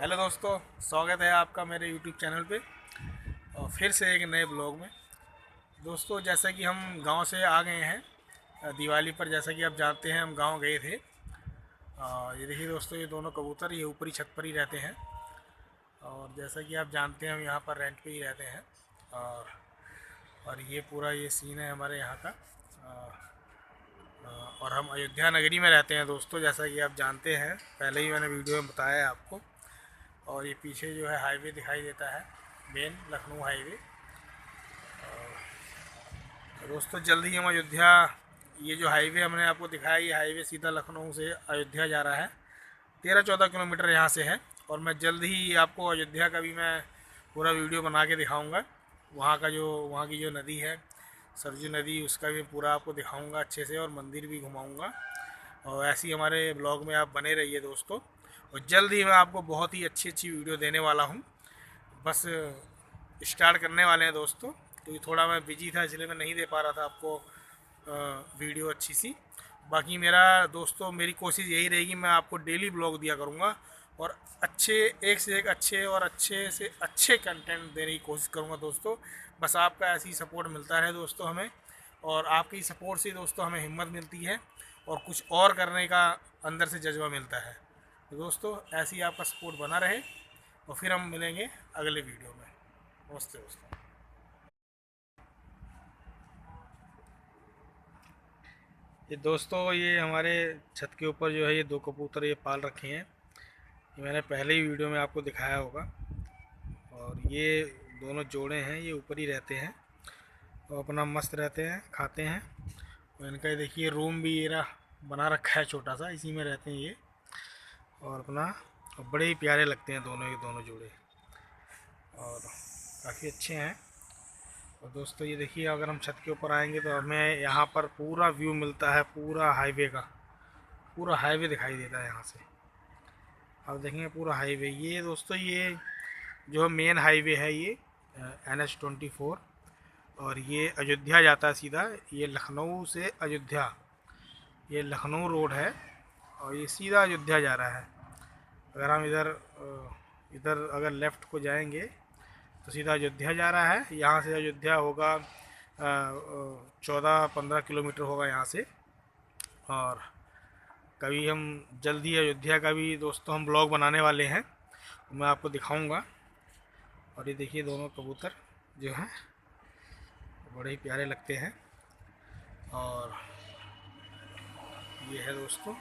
Hello दोस्तों, स्वागत है आपका मेरे यूट्यूब चैनल पे और फिर से एक नए ब्लॉग में। दोस्तों, जैसा कि हम गांव से आ गए हैं दिवाली पर, जैसा कि आप जानते हैं हम गांव गए थे। ये देखिए दोस्तों, ये दोनों कबूतर ये ऊपरी छत पर ही रहते हैं और जैसा कि आप जानते हैं हम यहाँ पर रेंट पे ही रहते हैं। और ये पूरा ये सीन है हमारे यहाँ का। और हम अयोध्या नगरी में रहते हैं दोस्तों, जैसा कि आप जानते हैं, पहले ही मैंने वीडियो में बताया है आपको। और ये पीछे जो है हाईवे दिखाई देता है, मेन लखनऊ हाईवे। दोस्तों जल्द ही हम अयोध्या, ये जो हाईवे हमने आपको दिखाया, ये हाईवे सीधा लखनऊ से अयोध्या जा रहा है। 13-14 किलोमीटर यहाँ से है। और मैं जल्द ही आपको अयोध्या का भी मैं पूरा वीडियो बना के दिखाऊंगा। वहाँ की जो नदी है सरजू नदी, उसका भी पूरा आपको दिखाऊंगा अच्छे से, और मंदिर भी घुमाऊंगा। और ऐसे ही हमारे ब्लॉग में आप बने रहिए दोस्तों। और जल्द ही मैं आपको बहुत ही अच्छी अच्छी वीडियो देने वाला हूँ। बस स्टार्ट करने वाले हैं दोस्तों, क्योंकि थोड़ा मैं बिजी था इसलिए मैं नहीं दे पा रहा था आपको वीडियो अच्छी सी। बाकी मेरा दोस्तों, मेरी कोशिश यही रहेगी, मैं आपको डेली ब्लॉग दिया करूँगा और अच्छे, एक से एक अच्छे और अच्छे से अच्छे कंटेंट देने की कोशिश करूँगा दोस्तों। बस आपका ऐसी सपोर्ट मिलता है दोस्तों हमें, और आपकी सपोर्ट से दोस्तों हमें हिम्मत मिलती है और कुछ और करने का अंदर से जज्बा मिलता है। तो दोस्तों ऐसे ही आपका सपोर्ट बना रहे और फिर हम मिलेंगे अगले वीडियो में। नमस्ते दोस्तों। ये दोस्तों, ये हमारे छत के ऊपर जो है ये दो कबूतर ये पाल रखे हैं। ये मैंने पहले ही वीडियो में आपको दिखाया होगा। और ये दोनों जोड़े हैं, ये ऊपर ही रहते हैं और अपना मस्त रहते हैं, खाते हैं। और इनका ये देखिए रूम भी ये बना रखा है छोटा सा, इसी में रहते हैं ये। और अपना बड़े ही प्यारे लगते हैं दोनों, ये दोनों जोड़े, और काफ़ी अच्छे हैं। और दोस्तों ये देखिए, अगर हम छत के ऊपर आएंगे तो हमें यहाँ पर पूरा व्यू मिलता है, पूरा हाईवे का, पूरा हाईवे दिखाई देता है यहाँ से। आप देखेंगे पूरा हाईवे, ये दोस्तों ये जो मेन हाईवे है ये NH-24। और ये अयोध्या जाता है सीधा, ये लखनऊ से अयोध्या, ये लखनऊ रोड है और ये सीधा अयोध्या जा रहा है। अगर हम इधर अगर लेफ़्ट को जाएंगे तो सीधा अयोध्या जा रहा है। यहाँ से अयोध्या होगा 14-15 किलोमीटर होगा यहाँ से। और कभी हम जल्दी अयोध्या का भी दोस्तों हम ब्लॉग बनाने वाले हैं, मैं आपको दिखाऊंगा। और ये देखिए दोनों कबूतर जो हैं बड़े ही प्यारे लगते हैं। और ये है दोस्तों